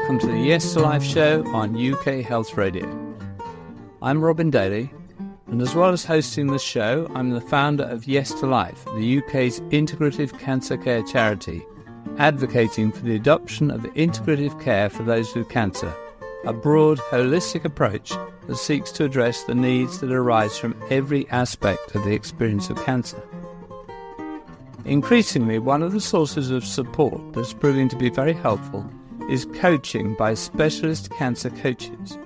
welcome to the Yes to Life show on UK Health Radio. I'm Robin Daly, and as well as hosting the show, I'm the founder of Yes to Life, the UK's integrative cancer care charity, advocating for the adoption of integrative care for those with cancer, a broad, holistic approach that seeks to address the needs that arise from every aspect of the experience of cancer. Increasingly, one of the sources of support that's proving to be very helpful is coaching by specialist cancer coaches.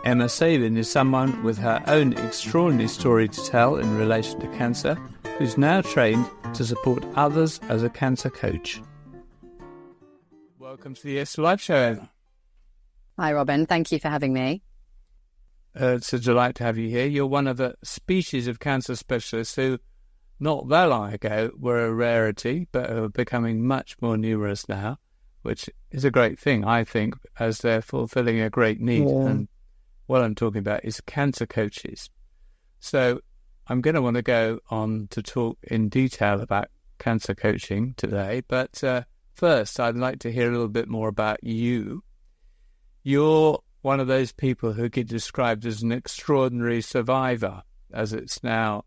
Emma Sabin is someone with her own extraordinary story to tell in relation to cancer, who's now trained to support others as a cancer coach. Welcome to the Yes to Life show, Emma. Hi, Robin. Thank you for having me. It's a delight to have you here. You're one of the species of cancer specialists who, not that long ago, were a rarity, but are becoming much more numerous now, which is a great thing, I think, as they're fulfilling a great need. Yeah. And what I'm talking about is cancer coaches. So I'm going to want to go on to talk in detail about cancer coaching today. But first, I'd like to hear a little bit more about you. You're one of those people who get described as an extraordinary survivor, as it's now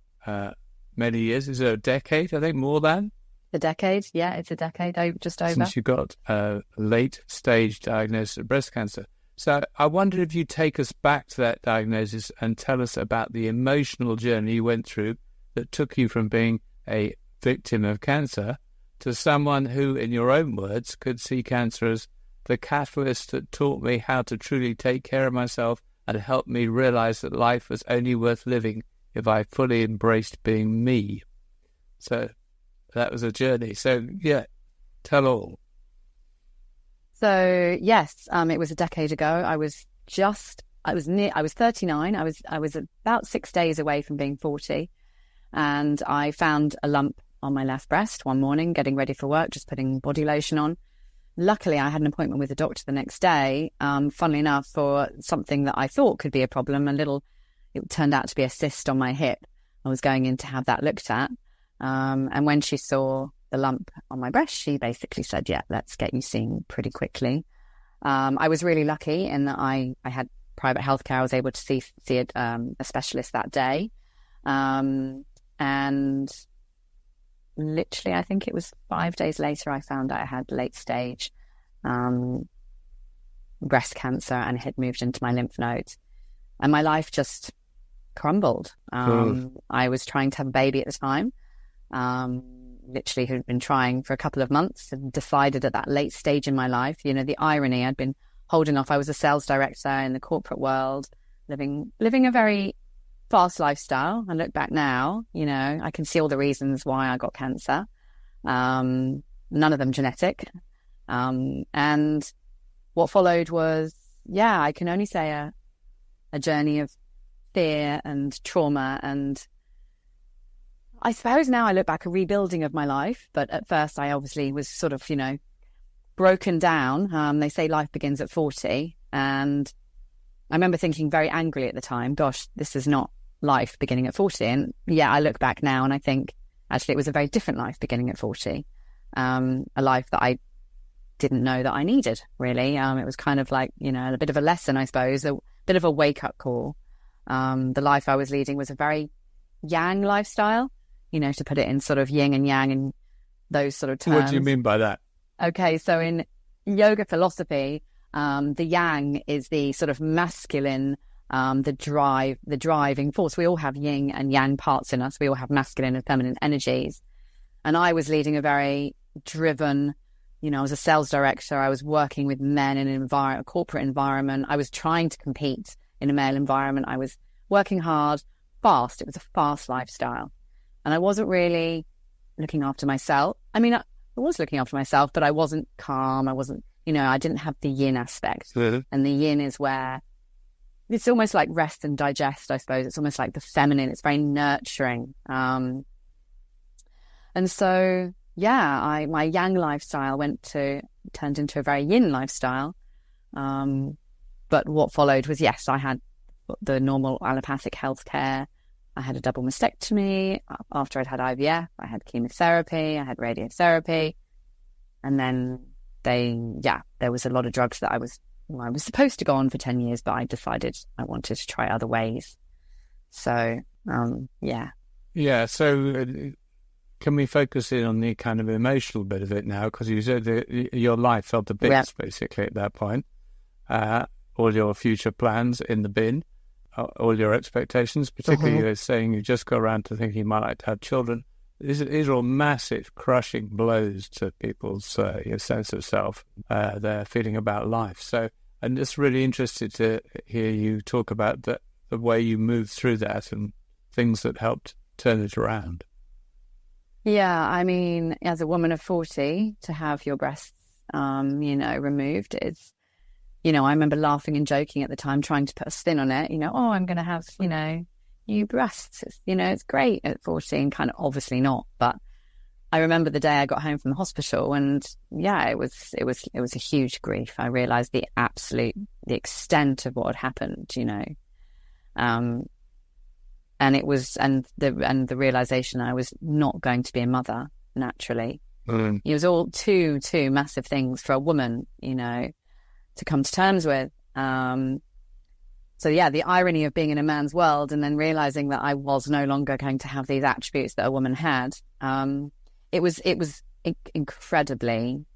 many years. Is it a decade, I think, more than? A decade? Yeah, it's a decade, just over. Since you got a late-stage diagnosis of breast cancer. So I wonder if you take us back to that diagnosis and tell us about the emotional journey you went through that took you from being a victim of cancer to someone who, in your own words, could see cancer as the catalyst that taught me how to truly take care of myself and helped me realize that life was only worth living if I fully embraced being me. So that was a journey. So, yeah, tell all. So, yes, it was a decade ago. I was 39. I was about 6 days away from being 40. And I found a lump on my left breast one morning, getting ready for work, just putting body lotion on. Luckily, I had an appointment with the doctor the next day, funnily enough, for something that I thought could be a problem. It turned out to be a cyst on my hip. I was going in to have that looked at. And when she saw the lump on my breast, she basically said, yeah, let's get you seen pretty quickly. I was really lucky in that I had private healthcare. I was able to see a specialist that day. And literally, I think it was 5 days later, I found out I had late stage breast cancer and it had moved into my lymph nodes. And my life just crumbled. I was trying to have a baby at the time. Literally had been trying for a couple of months and decided at that late stage in my life, the irony, I'd been holding off. I was a sales director in the corporate world, living a very fast lifestyle. I look back now, I can see all the reasons why I got cancer. None of them genetic. And what followed was, I can only say a journey of fear and trauma. And I suppose now I look back, a rebuilding of my life. But at first I obviously was sort of, broken down. They say life begins at 40. And I remember thinking very angrily at the time, gosh, this is not life beginning at 40. And I look back now and I think actually it was a very different life beginning at 40. A life that I didn't know that I needed, really. It was kind of like, a bit of a lesson, I suppose, a bit of a wake-up call. The life I was leading was a very yang lifestyle, to put it in sort of yin and yang and those sort of terms. What do you mean by that? Okay, so in yoga philosophy, the yang is the sort of masculine, the driving force. We all have yin and yang parts in us. We all have masculine and feminine energies. And I was leading a very driven, I was a sales director. I was working with men in a corporate environment. I was trying to compete in a male environment. I was working hard, fast. It was a fast lifestyle. And I wasn't really looking after myself. I mean, I was looking after myself, but I wasn't calm. I wasn't, I didn't have the yin aspect. Mm-hmm. And the yin is where it's almost like rest and digest, I suppose. It's almost like the feminine. It's very nurturing. And so, my yang lifestyle turned into a very yin lifestyle. But what followed was, I had the normal allopathic healthcare. I had a double mastectomy. After I'd had IVF, I had chemotherapy, I had radiotherapy. And then there was a lot of drugs that I was supposed to go on for 10 years, but I decided I wanted to try other ways. So, yeah. Yeah. So can we focus in on the kind of emotional bit of it now? Because you said that your life fell to bits basically at that point. All your future plans in the bin, all your expectations, particularly you're saying you just go around to thinking you might like to have children. These are all massive, crushing blows to people's your sense of self, their feeling about life. So I'm just really interested to hear you talk about the way you moved through that and things that helped turn it around. Yeah, I mean, as a woman of 40, to have your breasts, removed is, I remember laughing and joking at the time, trying to put a spin on it, I'm going to have, new breasts, it's great at 40, and kind of obviously not. But I remember the day I got home from the hospital, and it was a huge grief. I realized the extent of what had happened, and the realization I was not going to be a mother naturally. It was all two massive things for a woman, to come to terms with. So yeah, the irony of being in a man's world and then realizing that I was no longer going to have these attributes that a woman had. It was incredibly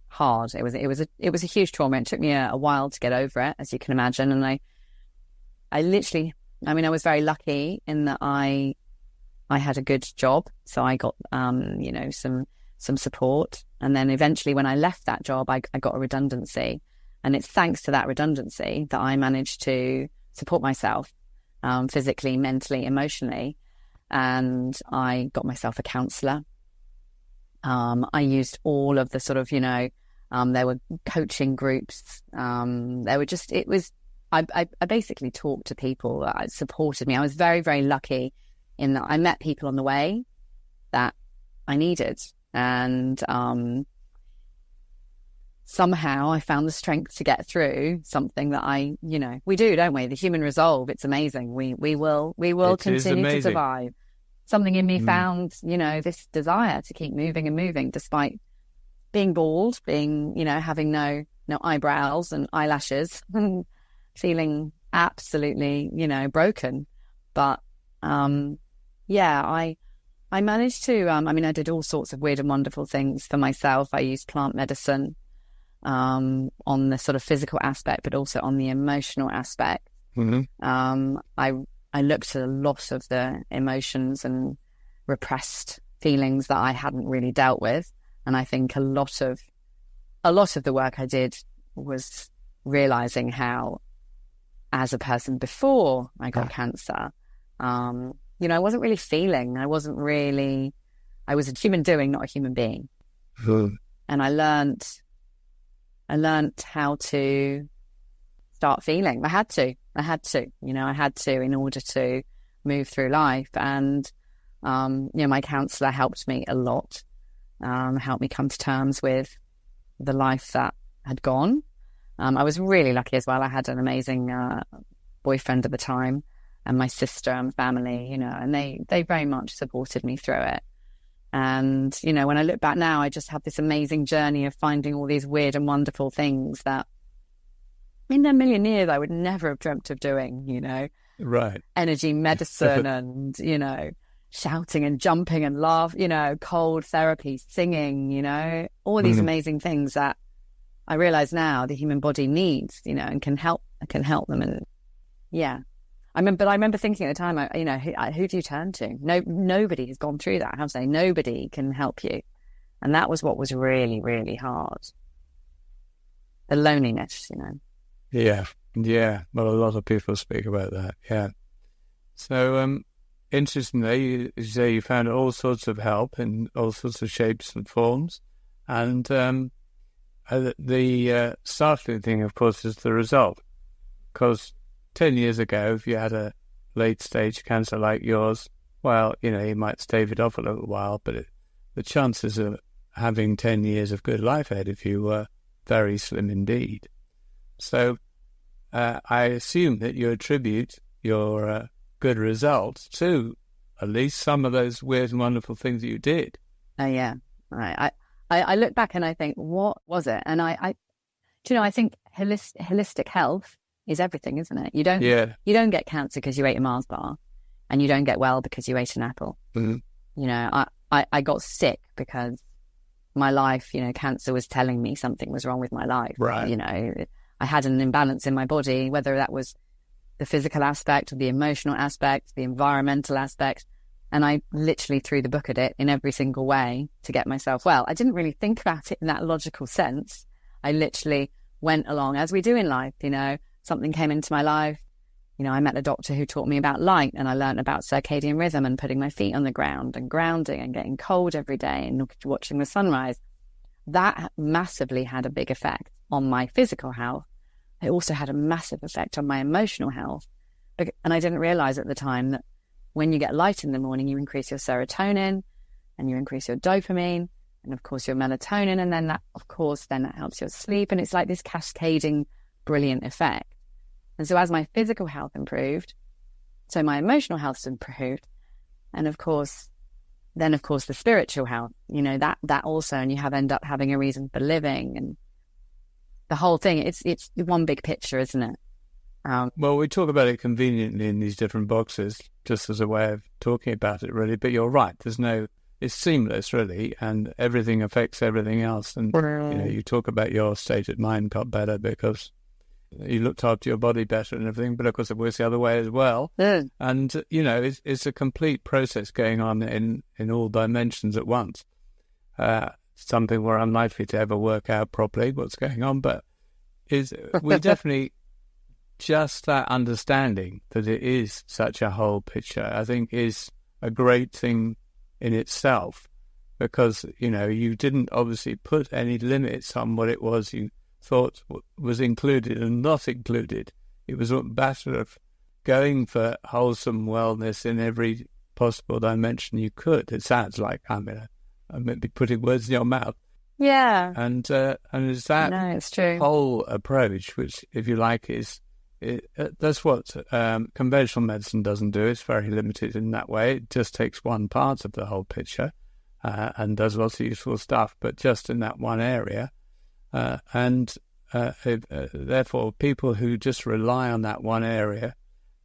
hard. It was a huge trauma. It took me a while to get over it, as you can imagine. And I literally, I was very lucky in that I had a good job. So I got, some support. And then eventually when I left that job, I got a redundancy. And it's thanks to that redundancy that I managed to support myself physically, mentally, emotionally. And I got myself a counsellor. I used all of the sort of, there were coaching groups. I basically talked to people that supported me. I was very, very lucky in that I met people on the way that I needed. And somehow I found the strength to get through something that we do, don't we? The human resolve, it's amazing. We will continue to survive. Something in me found, this desire to keep moving and moving despite being bald, having no eyebrows and eyelashes and feeling absolutely, broken. But, I managed to, I did all sorts of weird and wonderful things for myself. I used plant medicine on the sort of physical aspect, but also on the emotional aspect. I looked at a lot of the emotions and repressed feelings that I hadn't really dealt with. And I think a lot of the work I did was realizing how, as a person before I got cancer, I wasn't really feeling. I was a human doing, not a human being. And I learned how to start feeling. I had to, in order to move through life. And, my counsellor helped me a lot, helped me come to terms with the life that had gone. I was really lucky as well. I had an amazing boyfriend at the time, and my sister and family, and they very much supported me through it. And, when I look back now, I just have this amazing journey of finding all these weird and wonderful things that in a million years I would never have dreamt of doing, Right. Energy medicine and, shouting and jumping and laugh, cold therapy, singing, all these amazing things that I realize now the human body needs, and can help them. And yeah. I remember thinking at the time, who do you turn to? Nobody has gone through that, have they? Nobody can help you. And that was what was really, really hard. The loneliness, Yeah. Well, a lot of people speak about that. Yeah. So, interestingly, you say you found all sorts of help in all sorts of shapes and forms. And the startling thing, of course, is the result. Because 10 years ago, if you had a late-stage cancer like yours, well, you might stave it off a little while, but the chances of having 10 years of good life ahead of you were very slim indeed. So I assume that you attribute your good results to at least some of those weird and wonderful things that you did. Oh, yeah. I look back and I think, what was it? And do you know, I think holistic health is everything, isn't it? You don't get cancer because you ate a Mars bar, and you don't get well because you ate an apple. Mm-hmm. You know, I got sick because my life, you know, cancer was telling me something was wrong with my life. Right. You know, I had an imbalance in my body, whether that was the physical aspect or the emotional aspect, the environmental aspect. And I literally threw the book at it in every single way to get myself well. I didn't really think about it in that logical sense. I literally went along as we do in life. You know, something came into my life. You know, I met a doctor who taught me about light, and I learned about circadian rhythm and putting my feet on the ground and grounding and getting cold every day and watching the sunrise. That massively had a big effect on my physical health. It also had a massive effect on my emotional health. And I didn't realize at the time that when you get light in the morning, you increase your serotonin and you increase your dopamine and, of course, your melatonin. And then that helps your sleep. And it's like this cascading, brilliant effect. And so as my physical health improved, so my emotional health improved. And of course, the spiritual health, you know, that also, and you end up having a reason for living and the whole thing. It's one big picture, isn't it? Well, we talk about it conveniently in these different boxes, just as a way of talking about it, really. But you're right. It's seamless, really, and everything affects everything else. And you know, you talk about your state of mind got better because you looked after your body better and everything, but of course it works the other way as well. And you know, it's a complete process going on in all dimensions at once. Something we're unlikely to ever work out properly what's going on, but we definitely, just that understanding that it is such a whole picture, I think, is a great thing in itself, because you know, you didn't obviously put any limits on what it was you thought was included and not included. It was a matter of going for wholesome wellness in every possible dimension you could. It sounds like I may be putting words in your mouth. Yeah. And it's that it's true. whole approach, which, if you like, that's what conventional medicine doesn't do. It's very limited in that way. It just takes one part of the whole picture and does lots of useful stuff, but just in that one area. Therefore, people who just rely on that one area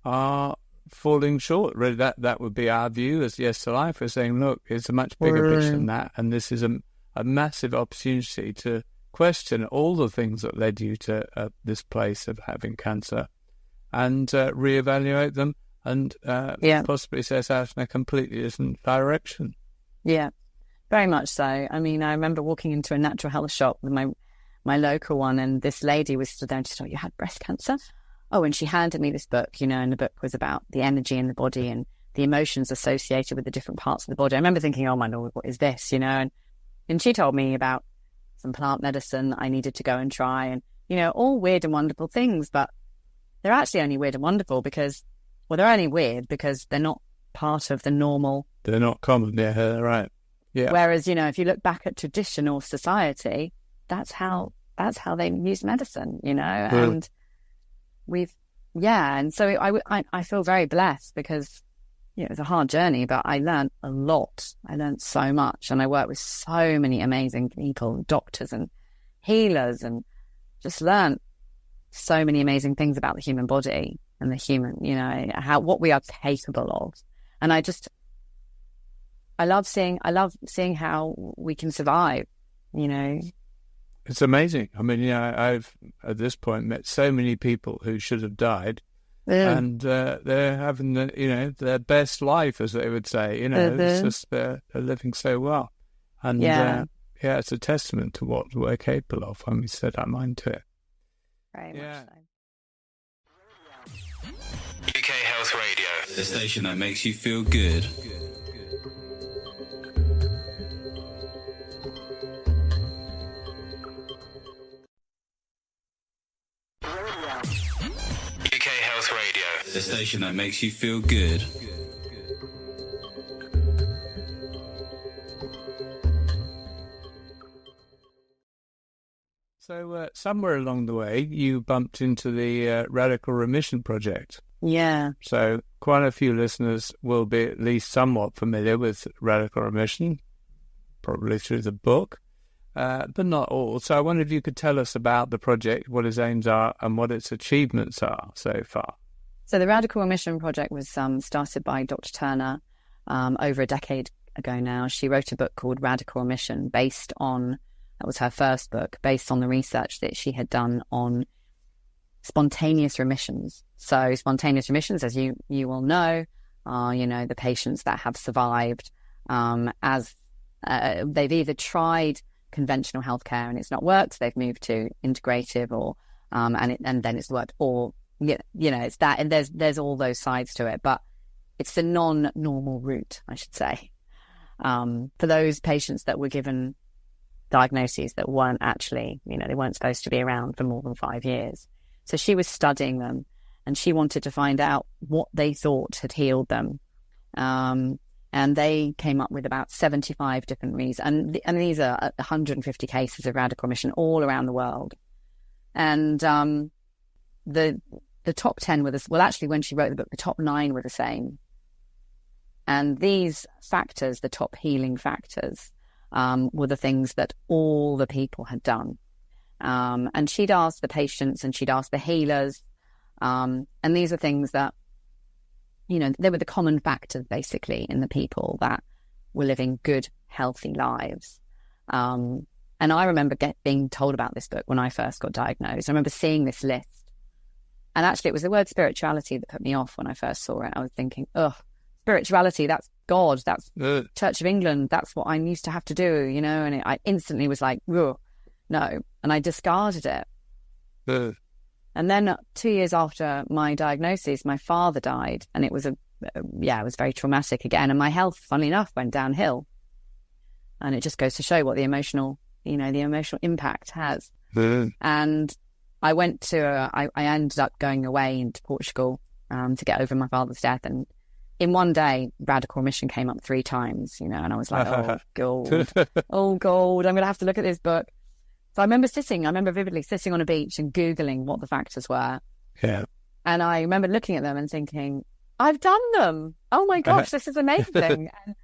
are falling short. Really, that would be our view as Yes to Life. We're saying, look, it's a much bigger picture than that, and this is a massive opportunity to question all the things that led you to this place of having cancer, and reevaluate them, and possibly set out in a completely different direction. Yeah, very much so. I mean, I remember walking into a natural health shop with my local one, and this lady was stood there and she said, "Oh, you had breast cancer?" Oh, and she handed me this book, you know, and the book was about the energy in the body and the emotions associated with the different parts of the body. I remember thinking, oh my Lord, what is this, you know? And she told me about some plant medicine that I needed to go and try, and, you know, all weird and wonderful things, but they're actually only weird and wonderful because, well, they're only weird because they're not part of the normal. They're not common, yeah, right. Yeah. Whereas, you know, if you look back at traditional society, that's how they use medicine, you know, and and so I feel very blessed because, you know, it was a hard journey, but I learned a lot. I learned so much, and I worked with so many amazing people, doctors and healers, and just learned so many amazing things about the human body and the human, you know, what we are capable of. And I love seeing how we can survive, you know. It's amazing. I mean, yeah, I've at this point met so many people who should have died, and they're having their best life, as they would say. You know, it's just they're living so well, and it's a testament to what we're capable of when we set our mind to it. Very much so. UK Health Radio, the station that makes you feel good. UK Health Radio, the station that makes you feel good. So somewhere along the way, you bumped into the Radical Remission Project. Yeah. So quite a few listeners will be at least somewhat familiar with Radical Remission, probably through the book. but not all. So I wonder if you could tell us about the project, what its aims are and what its achievements are so far. So the Radical Remission Project was started by Dr. Turner over a decade ago now. She wrote a book called Radical Remission that was her first book, based on the research that she had done on spontaneous remissions. So spontaneous remissions, as you will know, are, the patients that have survived as they've either tried conventional healthcare and it's not worked, they've moved to integrative, or and then it's worked, or it's that, and there's all those sides to it, but it's the non-normal route, I should say, for those patients that were given diagnoses that weren't actually, they weren't supposed to be around for more than 5 years. So she was studying them, and she wanted to find out what they thought had healed them. And they came up with about 75 different reasons. And these are 150 cases of radical remission all around the world. And the top 10 were well, actually, when she wrote the book, the top 9 were the same. And these factors, the top healing factors, were the things that all the people had done. And she'd asked the patients and she'd asked the healers. And these are things that, they were the common factors, basically, in the people that were living good, healthy lives. And I remember being told about this book when I first got diagnosed. I remember seeing this list. And actually, it was the word spirituality that put me off when I first saw it. I was thinking, spirituality, that's God, that's Church of England, that's what I used to have to do, and I instantly was like, no. And I discarded it. And then 2 years after my diagnosis, my father died, and it was it was very traumatic again. And my health, funnily enough, went downhill. And it just goes to show what the emotional impact has. And I I ended up going away into Portugal to get over my father's death. And in one day, radical remission came up 3 times, and I was like, oh, God, I'm going to have to look at this book. So I remember vividly sitting on a beach and Googling what the factors were. Yeah. And I remember looking at them and thinking, I've done them. Oh my gosh, this is amazing. And,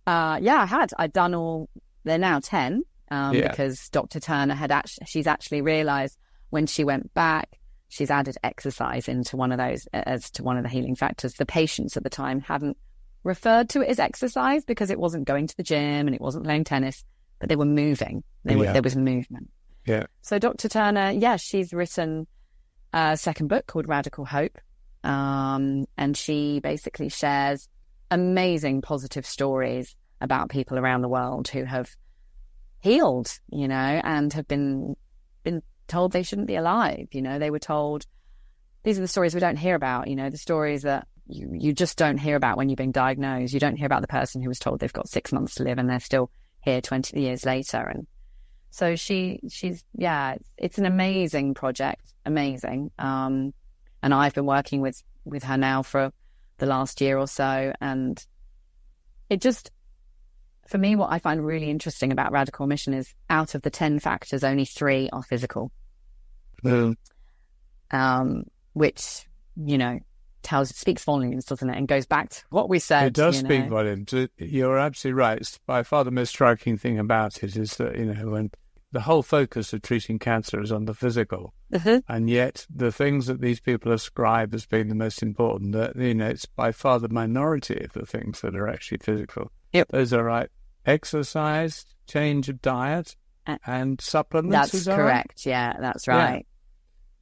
I had. I'd done all, they're now 10, because Dr. Turner she's actually realised when she went back, she's added exercise into one of those as to one of the healing factors. The patients at the time hadn't referred to it as exercise because it wasn't going to the gym and it wasn't playing tennis, but they were moving. There was movement. Yeah. So Dr. Turner, she's written a second book called Radical Hope. And she basically shares amazing positive stories about people around the world who have healed, and have been told they shouldn't be alive. They were told, these are the stories we don't hear about, the stories that you just don't hear about when you've been diagnosed. You don't hear about the person who was told they've got 6 months to live and they're still here 20 years later. And so she's it's an amazing project, amazing. And I've been working with her now for the last year or so. And it just, for me, what I find really interesting about radical remission is out of the 10 factors, only 3 are physical. Which, speaks volumes, doesn't it? And goes back to what we said. It does speak volumes. You're absolutely right. It's by far the most striking thing about it is that, when the whole focus of treating cancer is on the physical, and yet the things that these people ascribe as being the most important, that, it's by far the minority of the things that are actually physical. Yep. Those are right. Exercise, change of diet, and supplements. That's correct. Right? Yeah, that's right.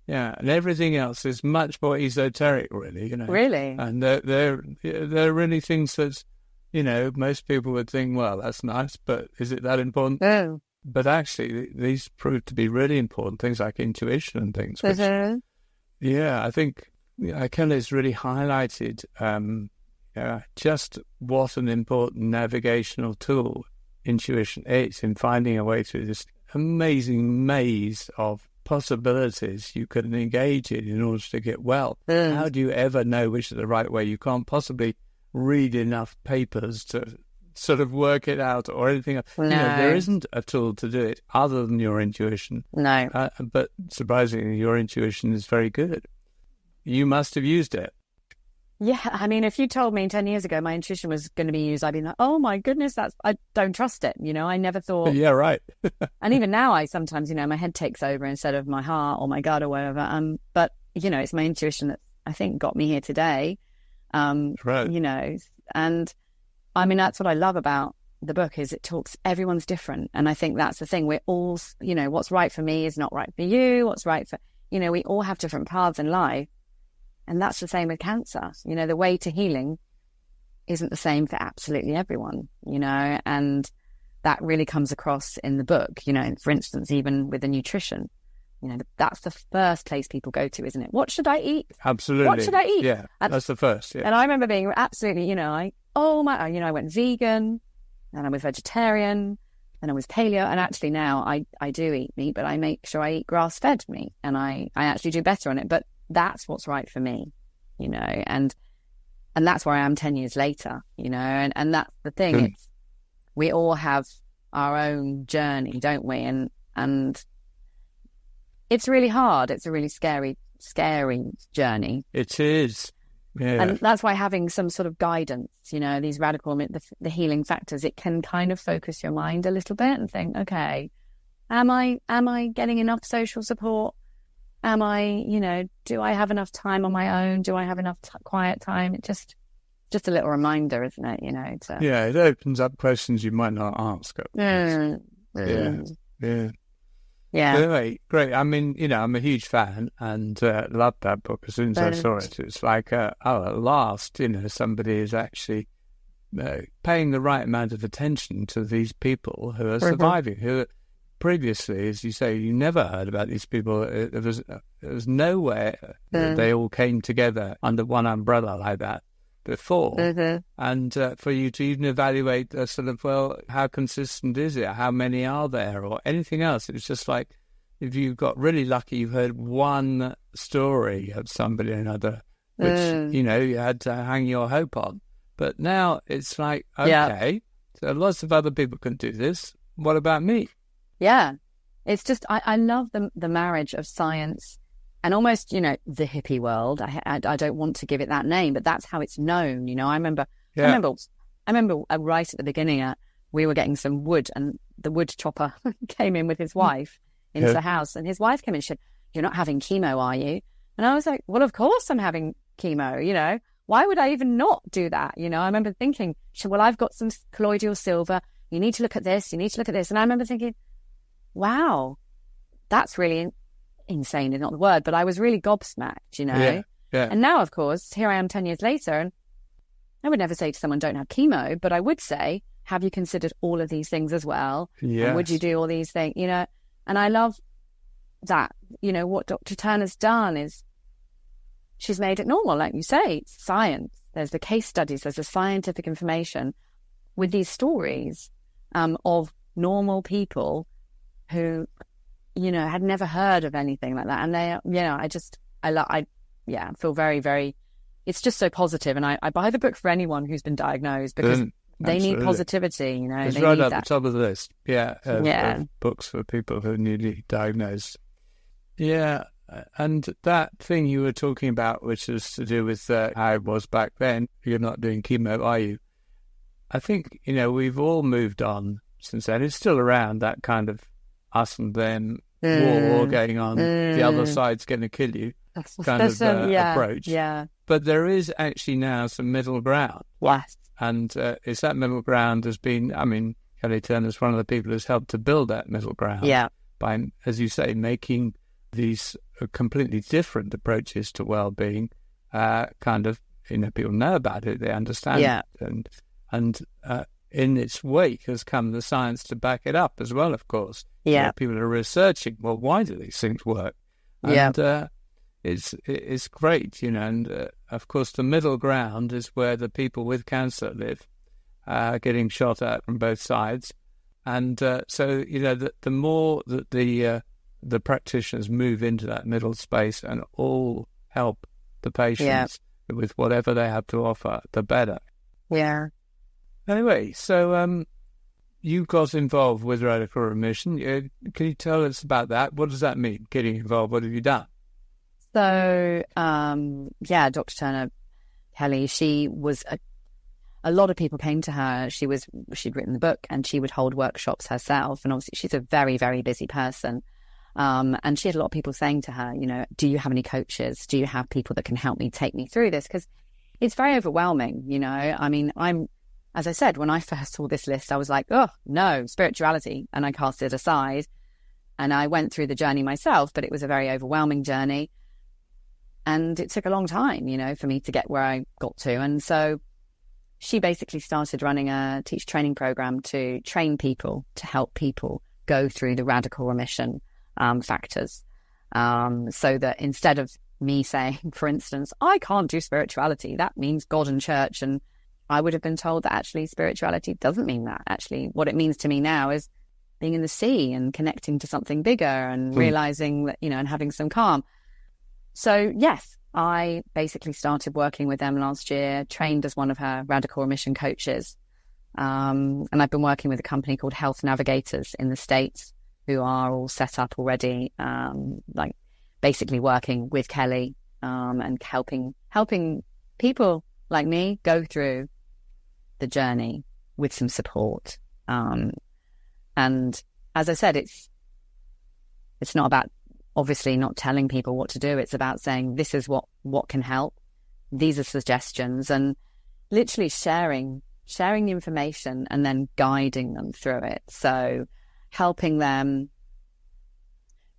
Yeah, and everything else is much more esoteric, really. Really, and they're really things that, most people would think, well, that's nice, but is it that important? No. But actually, these prove to be really important things like intuition and things. Which, I think Kelly's really highlighted just what an important navigational tool intuition is in finding a way through this amazing maze of possibilities you can engage in order to get well. How do you ever know which is the right way? You can't possibly read enough papers to sort of work it out or anything else. No. There isn't a tool to do it other than your intuition. No. But surprisingly, your intuition is very good. You must have used it. Yeah, I mean, if you told me 10 years ago my intuition was going to be used, I'd be like, oh my goodness, I don't trust it. I never thought. Yeah, right. And even now I sometimes, my head takes over instead of my heart or my gut or whatever. But, it's my intuition that I think got me here today. Right. And I mean, that's what I love about the book is it talks, everyone's different. And I think that's the thing. We're all, what's right for me is not right for you. What's right for, we all have different paths in life. And that's the same with cancer. The way to healing isn't the same for absolutely everyone, and that really comes across in the book, for instance, even with the nutrition, that's the first place people go to, isn't it? What should I eat? Absolutely. What should I eat? Yeah, that's the first. Yeah. And I remember being absolutely, I went vegan and I was vegetarian and I was paleo. And actually now I do eat meat, but I make sure I eat grass-fed meat and I actually do better on it. But that's what's right for me, and that's where I am 10 years later, and that's the thing. It's, we all have our own journey, don't we? And it's really hard. It's a really scary journey. It is. Yeah. And that's why having some sort of guidance, these radical, the healing factors, it can kind of focus your mind a little bit and think, okay, am I getting enough social support? Am I, do I have enough time on my own? Do I have enough quiet time? It's just a little reminder, isn't it? Yeah, it opens up questions you might not ask. Yeah. Anyway, great. I mean, I'm a huge fan and loved that book as soon as I saw it. It's like, at last, somebody is actually paying the right amount of attention to these people who are surviving, who previously, as you say, you never heard about these people. There was nowhere that they all came together under one umbrella like that before. And for you to even evaluate sort of, well, how consistent is it? How many are there? Or anything else. It was just like, if you got really lucky, you heard one story of somebody or another, which, you had to hang your hope on. But now it's like, okay, so lots of other people can do this. What about me? Yeah, it's just, I love the marriage of science and almost, the hippie world. I don't want to give it that name, but that's how it's known. I remember right at the beginning, we were getting some wood and the wood chopper came in with his wife into the house and his wife came in and said, "You're not having chemo, are you?" And I was like, well, of course I'm having chemo, why would I even not do that? I remember thinking, well, I've got some colloidal silver. You need to look at this. You need to look at this. And I remember thinking, wow, that's really insane is not the word, but I was really gobsmacked, Yeah. And now, of course, here I am 10 years later, and I would never say to someone, don't have chemo, but I would say, have you considered all of these things as well? Yes. And would you do all these things, And I love that, what Dr. Turner's done is she's made it normal, like you say, it's science. There's the case studies, there's the scientific information with these stories of normal people who, had never heard of anything like that. And they, I feel very, very, it's just so positive. And I buy the book for anyone who's been diagnosed because they need positivity, It's they right need at that. the top of the list. Of books for people who are newly diagnosed. Yeah. And that thing you were talking about, which is to do with how it was back then, you're not doing chemo, are you? I think, we've all moved on since then. It's still around, that kind of us and them war going on. The other side's going to kill you kind of approach. Yeah. But there is actually now some middle ground. Yes. And it's that middle ground has been, Kelly Turner's one of the people who's helped to build that middle ground. Yeah. By, as you say, making these completely different approaches to well-being kind of, people know about it, they understand it. And in its wake has come the science to back it up as well, of course. Yeah. People are researching, well, why do these things work? And it's great, and of course the middle ground is where the people with cancer live, getting shot at from both sides. And so, the more that the practitioners move into that middle space and all help the patients with whatever they have to offer, the better. Yeah. Anyway, so you got involved with Radical Remission. Can you tell us about that? What does that mean, getting involved? What have you done? So, Dr. Turner Kelly, she was a lot of people came to her. She'd written the book and she would hold workshops herself. And obviously she's a very, very busy person. And she had a lot of people saying to her, do you have any coaches? Do you have people that can help me take me through this? Because it's very overwhelming, I mean, as I said, when I first saw this list, I was like, oh, no, spirituality. And I cast it aside. And I went through the journey myself, but it was a very overwhelming journey. And it took a long time, for me to get where I got to. And so she basically started running a teach training program to train people, to help people go through the radical remission factors. So that instead of me saying, for instance, I can't do spirituality, that means God and church, and I would have been told that actually spirituality doesn't mean that. Actually, what it means to me now is being in the sea and connecting to something bigger and realizing that, and having some calm. So yes, I basically started working with them last year, trained as one of her Radical Remission coaches. And I've been working with a company called Health Navigators in the States, who are all set up already, like basically working with Kelly and helping people like me go through the journey with some support. And as I said, it's not about obviously not telling people what to do. It's about saying, this is what can help. These are suggestions, and literally sharing the information and then guiding them through it. So helping them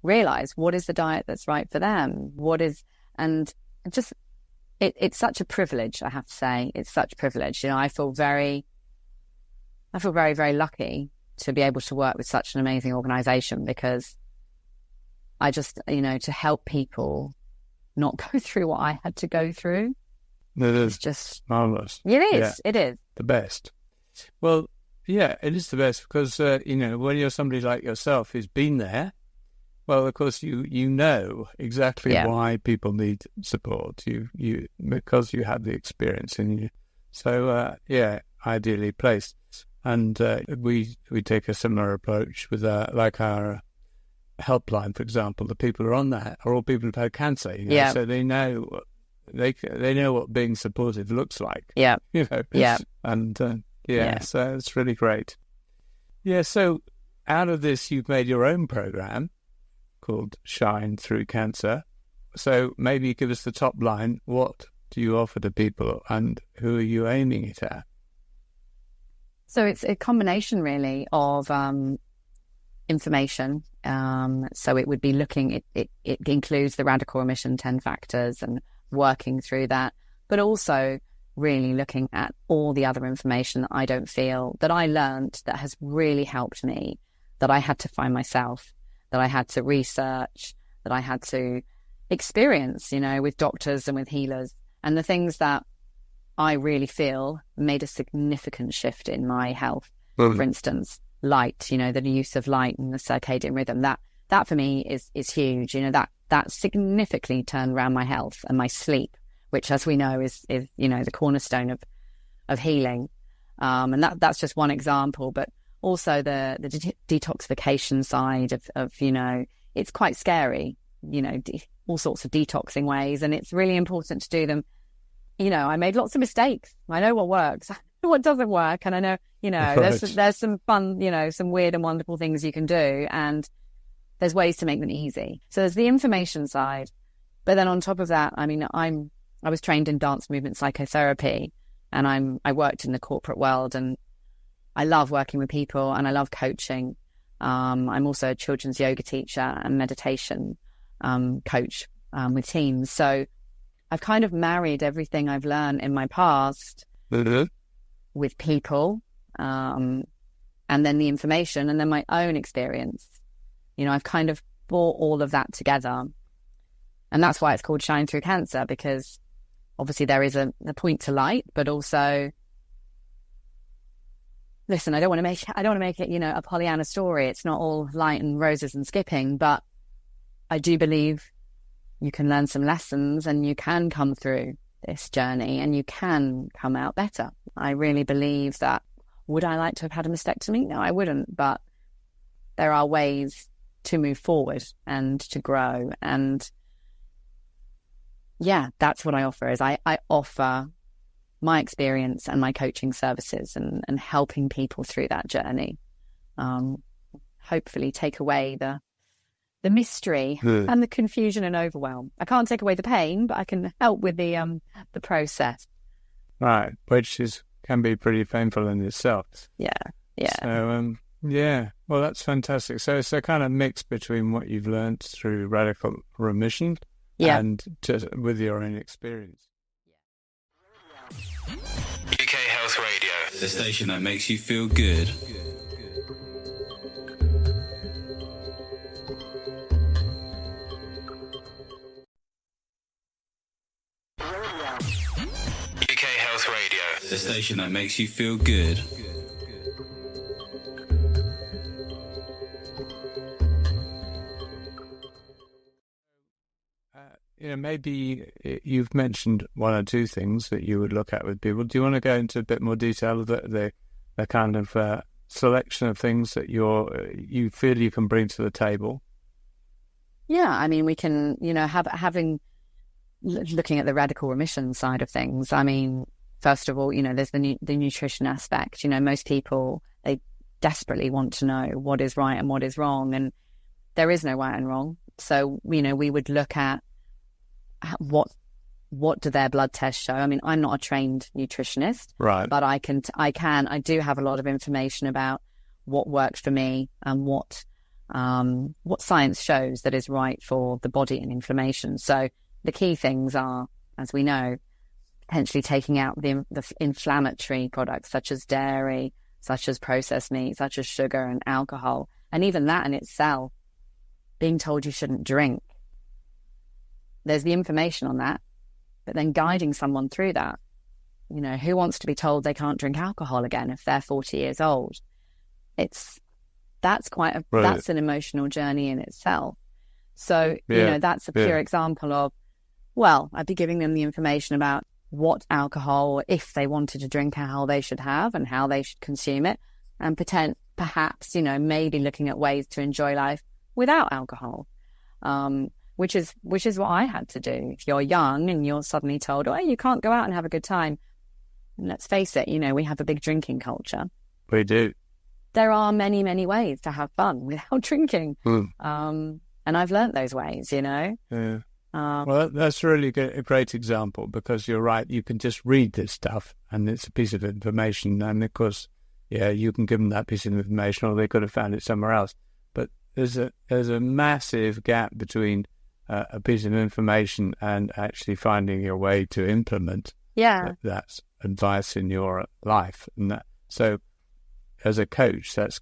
realize what is the diet that's right for them, it's such a privilege, I have to say. It's such a privilege. I feel very, very lucky to be able to work with such an amazing organization, because I just, to help people not go through what I had to go through. It's just marvelous. It is. Yeah. It is the best. Well, yeah, it is the best because, when you're somebody like yourself who's been there, well, of course, you know exactly why people need support. You because you have the experience in you. So, ideally placed. And we take a similar approach with our helpline, for example. The people who are on that are all people who've had cancer. So they know they know what being supportive looks like. Yeah. And so it's really great. Yeah. So out of this, you've made your own program called Shine Through Cancer. So maybe give us the top line. What do you offer to people, and who are you aiming it at? So it's a combination really of information. So it would be it includes the Radical Remission 10 factors and working through that, but also really looking at all the other information that I don't feel that I learned that has really helped me, that I had to find myself, that I had to research, that I had to experience, with doctors and with healers, and the things that I really feel made a significant shift in my health. For instance, light, the use of light and the circadian rhythm, that for me is huge. That significantly turned around my health and my sleep, which, as we know, is the cornerstone of healing. And that's just one example, but also the detoxification side of it's quite scary, all sorts of detoxing ways, and it's really important to do them. I made lots of mistakes. I know what works, I know what doesn't work, and I know, there's some fun, some weird and wonderful things you can do, and there's ways to make them easy. So there's the information side, but then on top of that, I mean, I was trained in dance movement psychotherapy, and I worked in the corporate world, and I love working with people, and I love coaching. I'm also a children's yoga teacher and meditation coach with teams. So I've kind of married everything I've learned in my past with people, and then the information, and then my own experience. I've kind of brought all of that together. And that's why it's called Shine Through Cancer, because obviously there is a point to light, but also, listen, I don't want to make it, a Pollyanna story. It's not all light and roses and skipping, but I do believe you can learn some lessons and you can come through this journey and you can come out better. I really believe that. Would I like to have had a mastectomy? No, I wouldn't, but there are ways to move forward and to grow. And yeah, that's what I offer. Is I offer my experience and my coaching services and helping people through that journey. Hopefully take away the mystery and the confusion and overwhelm. I can't take away the pain, but I can help with the process. Right, which can be pretty painful in itself. Yeah. So, well, that's fantastic. So it's a kind of mix between what you've learned through Radical Remission and just with your own experience. UK Health Radio, the station that makes you feel good. UK Health Radio, the station that makes you feel good. Maybe you've mentioned one or two things that you would look at with people. Do you want to go into a bit more detail of the kind of selection of things that you feel you can bring to the table? Yeah, I mean, we can, looking at the radical remission side of things. I mean, first of all, there's the nutrition aspect. Most people, they desperately want to know what is right and what is wrong, and there is no right and wrong. So, we would look at what do their blood tests show. I mean, I'm not a trained nutritionist, right? But I do have a lot of information about what worked for me and what science shows that is right for the body and inflammation. So the key things are, as we know, potentially taking out the inflammatory products such as dairy, such as processed meat, such as sugar and alcohol, and even that in itself, being told you shouldn't drink. There's the information on that, but then guiding someone through that. Who wants to be told they can't drink alcohol again if they're 40 years old? That's an emotional journey in itself. So, that's a pure example of, I'd be giving them the information about what alcohol, if they wanted to drink, how they should have and how they should consume it, and perhaps, maybe looking at ways to enjoy life without alcohol. Which is what I had to do. If you're young and you're suddenly told, you can't go out and have a good time. And let's face it, we have a big drinking culture. We do. There are many, many ways to have fun without drinking. And I've learnt those ways, Yeah. Well, that's really a great example, because you're right. You can just read this stuff and it's a piece of information. And of course, you can give them that piece of information, or they could have found it somewhere else. But there's a massive gap between a piece of information and actually finding your way to implement that advice in your life. And so as a coach, that's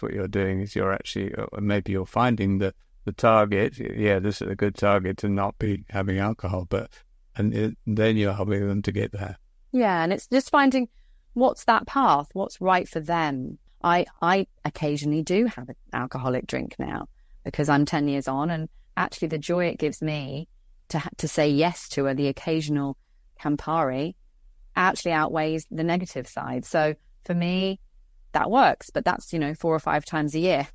what you're doing, is you're actually, maybe you're finding the target. This is a good target to not be having alcohol, then you're helping them to get there. Yeah, and it's just finding what's that path, what's right for them. I occasionally do have an alcoholic drink now because I'm 10 years on, and actually the joy it gives me to say yes to the occasional Campari actually outweighs the negative side. So for me, that works, but that's, 4 or 5 times a year,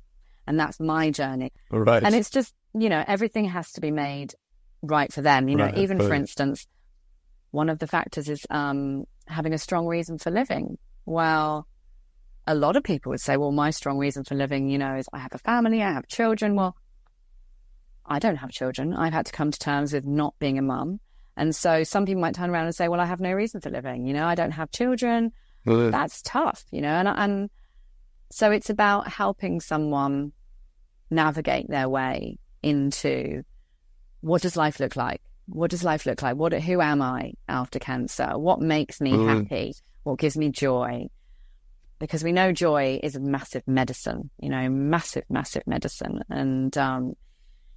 and that's my journey. Right. And it's just, everything has to be made right for them. For instance, one of the factors is having a strong reason for living. Well, a lot of people would say, well, my strong reason for living, is I have a family, I have children. Well, I don't have children. I've had to come to terms with not being a mum. And so some people might turn around and say, well, I have no reason for living. I don't have children. That's tough, and so it's about helping someone navigate their way into, what does life look like? What does life look like? Who am I after cancer? What makes me happy? What gives me joy? Because we know joy is a massive medicine, massive, massive medicine. And,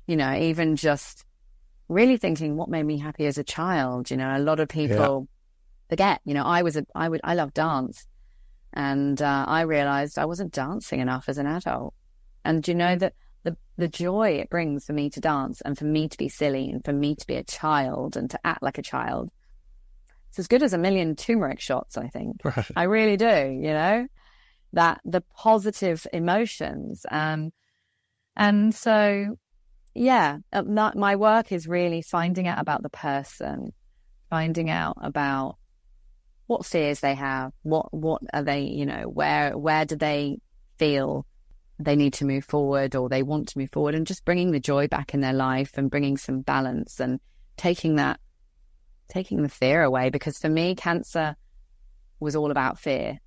even just really thinking what made me happy as a child, a lot of people forget, I love dance, and I realized I wasn't dancing enough as an adult. And that the joy it brings for me to dance, and for me to be silly, and for me to be a child and to act like a child, it's as good as 1,000,000 turmeric shots, I think. Right. I really do, that the positive emotions. And so, my work is really finding out about the person, finding out about what fears they have, what are they, you know, where do they feel they need to move forward or they want to move forward, and just bringing the joy back in their life and bringing some balance and taking the fear away. Because for me, cancer was all about fear,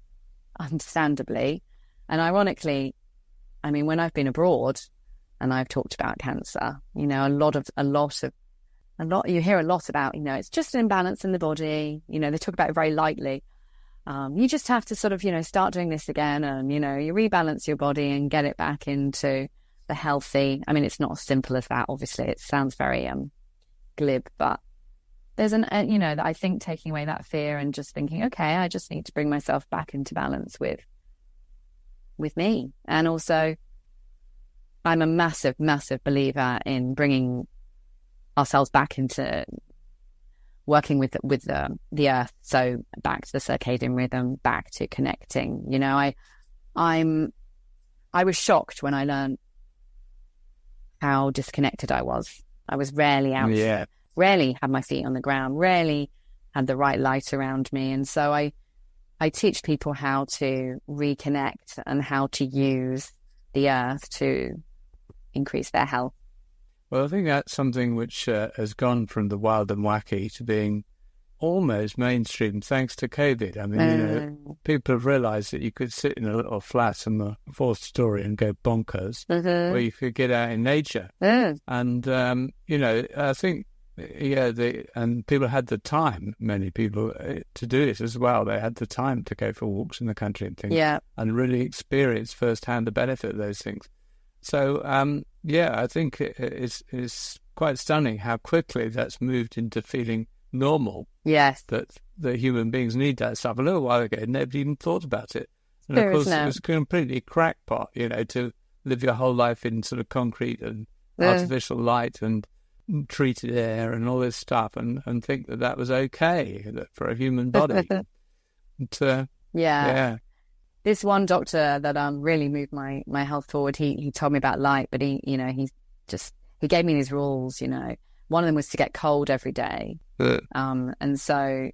understandably. And ironically, I mean, when I've been abroad and I've talked about cancer, you know, you hear a lot about, you know, it's just an imbalance in the body. You know, they talk about it very lightly. You just have to sort of, you know, start doing this again, and, you know, you rebalance your body and get it back into the healthy. I mean, it's not as simple as that, obviously. It sounds very glib, but there's you know, I think taking away that fear and just thinking, okay, I just need to bring myself back into balance with me. And also, I'm a massive, massive believer in bringing ourselves back into working with the earth. So back to the circadian rhythm, back to connecting. You know, I was shocked when I learned how disconnected I was. I was rarely out, rarely had my feet on the ground, rarely had the right light around me. And so I teach people how to reconnect and how to use the earth to increase their health. Well, I think that's something which has gone from the wild and wacky to being almost mainstream thanks to COVID. I mean, you know, people have realised that you could sit in a little flat on the fourth story and go bonkers, or you could get out in nature. And, you know, I think, and people had the time, many people, to do it as well. They had the time to go for walks in the country and things, and really experience firsthand the benefit of those things. So, I think it's quite stunning how quickly that's moved into feeling normal. Yes. That the human beings need that stuff. A little while ago, nobody even thought about it. And of course, it was completely crackpot, you know, to live your whole life in sort of concrete and artificial light and treated air and all this stuff, and think that was okay for a human body. This one doctor that really moved my health forward, he told me about light, but he gave me these rules, you know. One of them was to get cold every day. And so,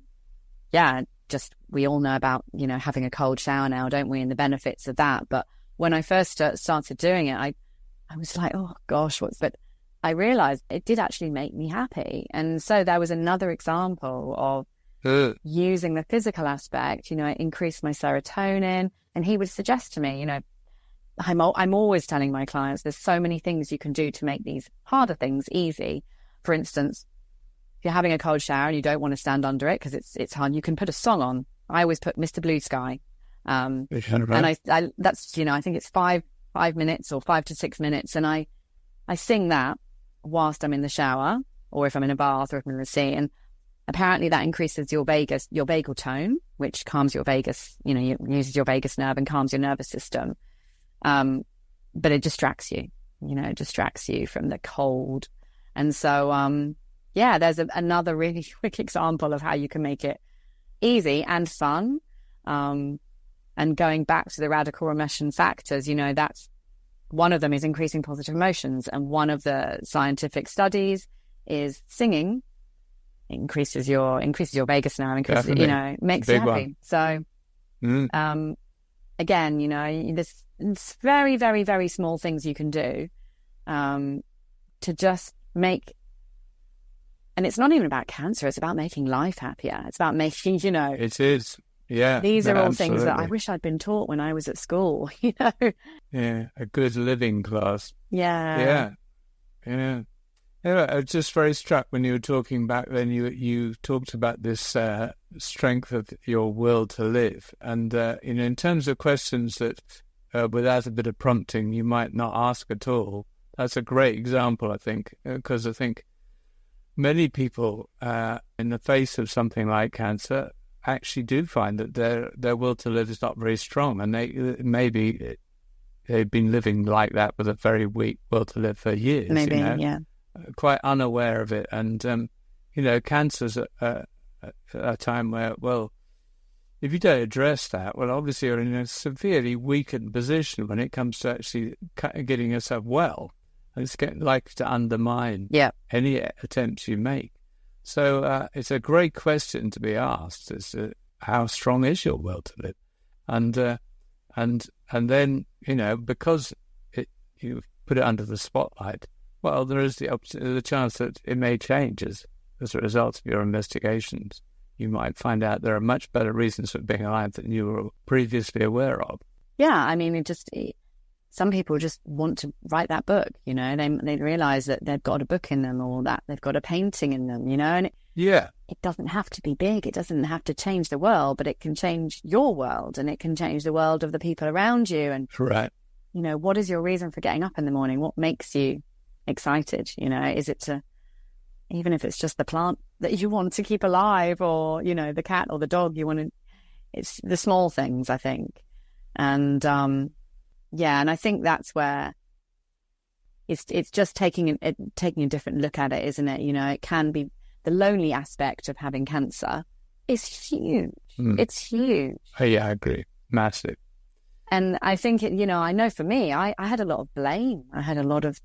just we all know about, you know, having a cold shower now, don't we, and the benefits of that. But when I first started doing it, I was like, oh gosh, but I realized it did actually make me happy. And so there was another example of using the physical aspect. You know, it increased my serotonin. And he would suggest to me, you know, I'm always telling my clients there's so many things you can do to make these harder things easy. For instance, if you're having a cold shower and you don't want to stand under it because it's hard, you can put a song on. I always put Mr. Blue Sky. And I that's, you know, I think it's 5 minutes or 5 to 6 minutes. And I sing that whilst I'm in the shower, or if I'm in a bath, or if I'm in the sea. And apparently that increases your vagal tone, which calms your vagus, you know, uses your vagus nerve and calms your nervous system. But it distracts you, you know, from the cold. And so, there's another really quick example of how you can make it easy and fun. And going back to the radical remission factors, you know, that's one of them is increasing positive emotions. And one of the scientific studies is singing increases your vagus nerve, you know, makes you happy. One. So, again, you know, there's very, very, very small things you can do to just make, and it's not even about cancer, it's about making life happier. It's about making, you know. It is. Yeah. These are all things that I wish I'd been taught when I was at school, you know. Yeah, a good living class. Yeah. Yeah. I was just very struck when you were talking back then, you talked about this strength of your will to live. And, you know, in terms of questions that without a bit of prompting you might not ask at all, that's a great example, I think, because I think many people in the face of something like cancer actually do find that their will to live is not very strong, and they've been living like that with a very weak will to live for years. Maybe, you know? Yeah. Quite unaware of it. And, you know, cancer's a time where, well, if you don't address that, well, obviously you're in a severely weakened position when it comes to actually getting yourself well. And it's likely to undermine any attempts you make. So it's a great question to be asked. how strong is your will to live? And then, because you put it under the spotlight, well, there is the chance that it may change as a result of your investigations. You might find out there are much better reasons for being alive than you were previously aware of. Yeah, I mean, some people just want to write that book, they realize that they've got a book in them, or that they've got a painting in them, and it doesn't have to be big. It doesn't have to change the world, but it can change your world, and it can change the world of the people around you. And, right. What is your reason for getting up in the morning? What makes you excited? Is it even if it's just the plant that you want to keep alive, or, the cat or the dog it's the small things, I think. And, and I think that's where it's just taking a different look at it, isn't it? It can be the lonely aspect of having cancer is huge. It's huge. Oh, yeah, I agree. Massive. And I think, I know for me, I had a lot of blame. I had a lot of,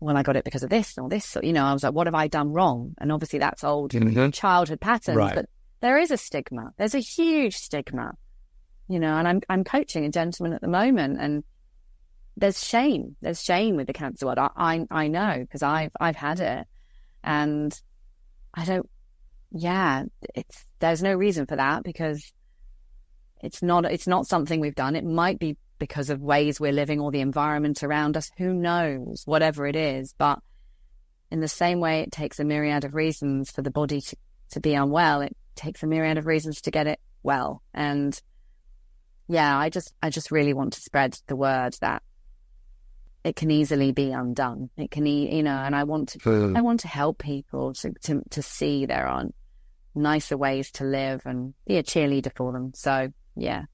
well, I got it because of this or this. So, I was like, what have I done wrong? And obviously that's old childhood patterns. Right. But there is a stigma. There's a huge stigma. And I'm coaching a gentleman at the moment, and there's shame. There's shame with the cancer world. I know, because I've had it, and I don't. Yeah, there's no reason for that, because it's not something we've done. It might be because of ways we're living or the environment around us. Who knows? Whatever it is, but in the same way, it takes a myriad of reasons for the body to be unwell. It takes a myriad of reasons to get it well, and. Yeah, I just really want to spread the word that it can easily be undone. It can, and I want to help people to see there are nicer ways to live and be a cheerleader for them. So, yeah.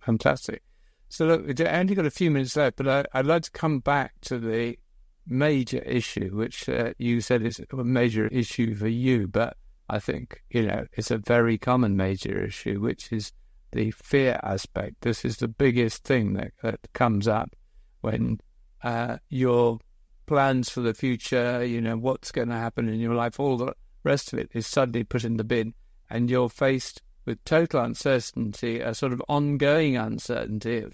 Fantastic. So, look, we've only got a few minutes left, but I'd like to come back to the major issue, which you said is a major issue for you, but I think, it's a very common major issue, which is the fear aspect. This is the biggest thing that comes up when your plans for the future, what's going to happen in your life, all the rest of it is suddenly put in the bin, and you're faced with total uncertainty, a sort of ongoing uncertainty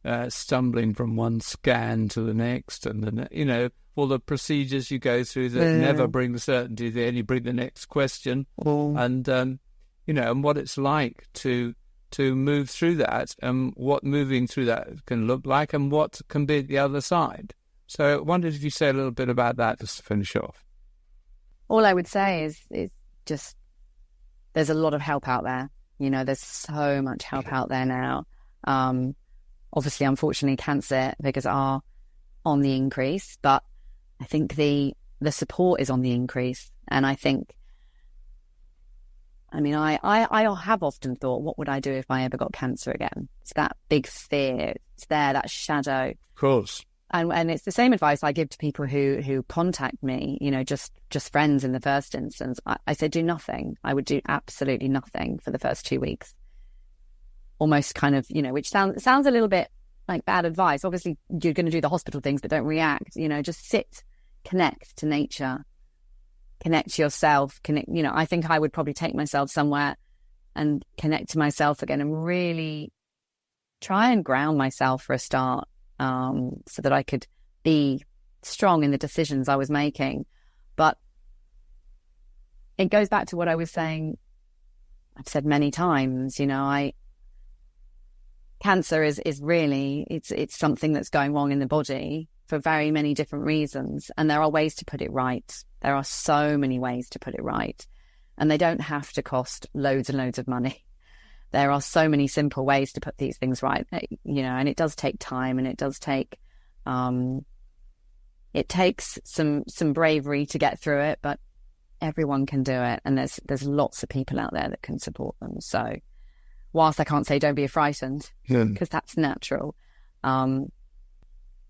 of stumbling from one scan to the next, and then, all the procedures you go through that never bring the certainty, they only bring the next question, and and what it's like to move through that, and what moving through that can look like, and what can be at the other side. So I wondered if you say a little bit about that just to finish off. All I would say is just there's a lot of help out there. There's so much help out there now. Obviously, unfortunately, cancer figures are on the increase, but I think the support is on the increase. And I think, I have often thought, what would I do if I ever got cancer again? It's that big fear. It's there, that shadow. Of course. And it's the same advice I give to people who contact me, just friends in the first instance. I say, do nothing. I would do absolutely nothing for the first 2 weeks. Almost kind of, which sounds a little bit like bad advice. Obviously, you're going to do the hospital things, but don't react. Just sit, connect to nature. Connect to yourself, I think I would probably take myself somewhere and connect to myself again, and really try and ground myself for a start, so that I could be strong in the decisions I was making. But it goes back to what I was saying, I've said many times, cancer is really, it's something that's going wrong in the body for very many different reasons. And there are ways to put it right. There are so many ways to put it right. And they don't have to cost loads and loads of money. There are so many simple ways to put these things right, and it does take time, and it does take, it takes some bravery to get through it, but everyone can do it. And there's lots of people out there that can support them. So whilst I can't say don't be frightened, because that's natural,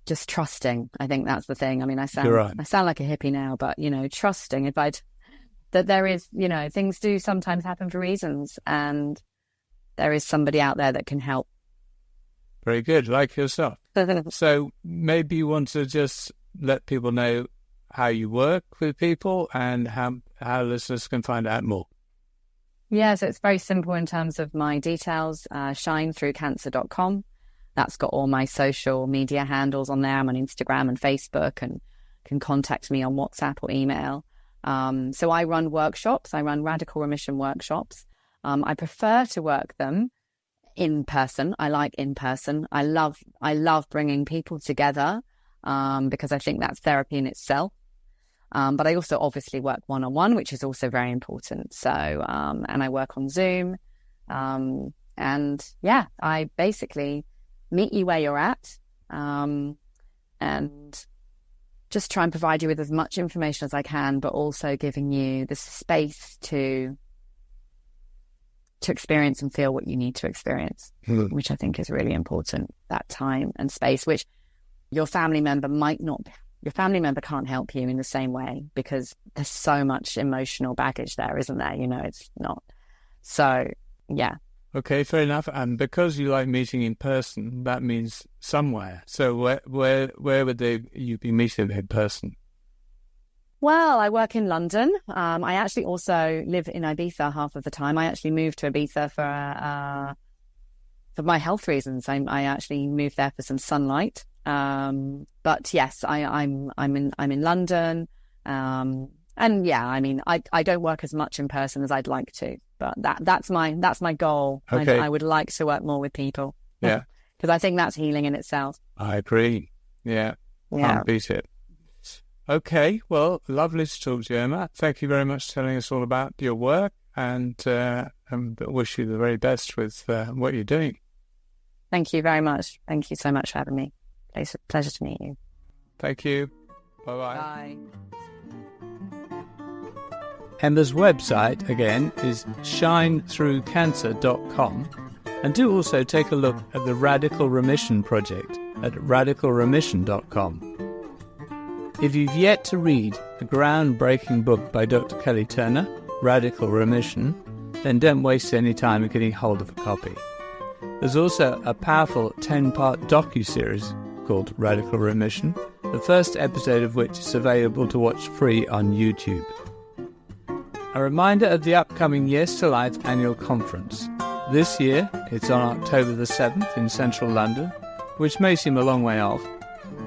just trusting. I think that's the thing. I sound like a hippie now, but trusting that there is, things do sometimes happen for reasons, and there is somebody out there that can help. Very good, like yourself. So maybe you want to just let people know how you work with people and how listeners can find out more. Yeah, so it's very simple in terms of my details. Shinethroughcancer.com. That's got all my social media handles on there. I'm on Instagram and Facebook, and can contact me on WhatsApp or email. So I run workshops. I run Radical Remission workshops. I prefer to work them in person. I like in person. I love bringing people together because I think that's therapy in itself. But I also obviously work one-on-one, which is also very important. So, and I work on Zoom. And yeah, I basically meet you where you're at, and just try and provide you with as much information as I can, but also giving you the space to experience and feel what you need to experience, which I think is really important, that time and space, which your family member can't help you in the same way, because there's so much emotional baggage there, isn't there? It's not. So, yeah. Okay, fair enough. And because you like meeting in person, that means somewhere. So where would you be meeting in person? Well, I work in London. I actually also live in Ibiza half of the time. I actually moved to Ibiza for my health reasons. I actually moved there for some sunlight. But yes, I'm in London. And yeah, I mean, I don't work as much in person as I'd like to, but that's my goal. Okay. I would like to work more with people. Yeah. Because I think that's healing in itself. I agree. Yeah. Can't beat it. Okay. Well, lovely to talk to you, Emma. Thank you very much for telling us all about your work, and wish you the very best with what you're doing. Thank you very much. Thank you so much for having me. It's a pleasure to meet you. Thank you. Bye-bye. Bye. Emma's website, again, is shinethroughcancer.com, and do also take a look at the Radical Remission Project at radicalremission.com. If you've yet to read the groundbreaking book by Dr. Kelly Turner, Radical Remission, then don't waste any time in getting hold of a copy. There's also a powerful 10-part docu-series called Radical Remission, the first episode of which is available to watch free on YouTube. A reminder of the upcoming Yes to Life annual conference. This year, it's on October the 7th in central London, which may seem a long way off,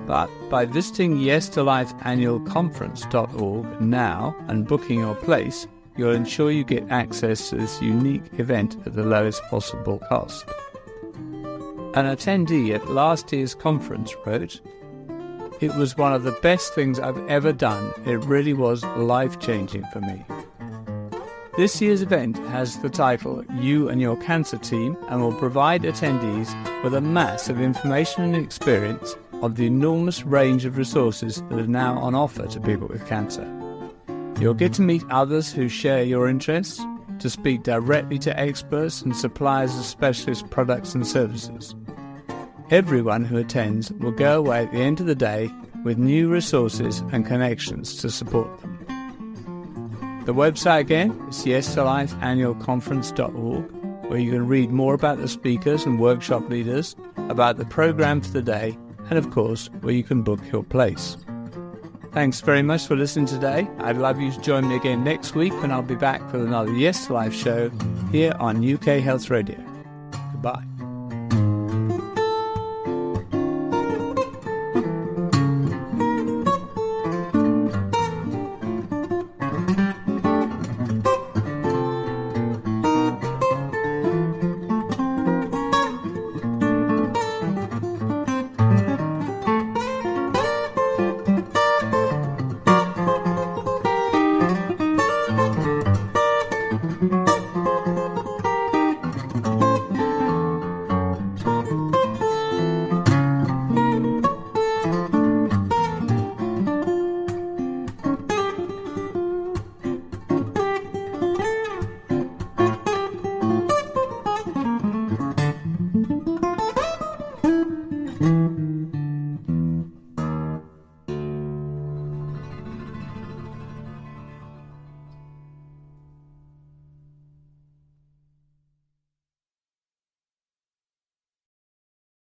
but by visiting yestolifeannualconference.org now and booking your place, you'll ensure you get access to this unique event at the lowest possible cost. An attendee at last year's conference wrote, "It was one of the best things I've ever done. It really was life-changing for me." This year's event has the title You and Your Cancer Team, and will provide attendees with a mass of information and experience of the enormous range of resources that are now on offer to people with cancer. You'll get to meet others who share your interests, to speak directly to experts and suppliers of specialist products and services. Everyone who attends will go away at the end of the day with new resources and connections to support them. The website again is yestolifeannualconference.org, where you can read more about the speakers and workshop leaders, about the program for the day, and of course, where you can book your place. Thanks very much for listening today. I'd love you to join me again next week when I'll be back with another Yes to Life show here on UK Health Radio. Goodbye.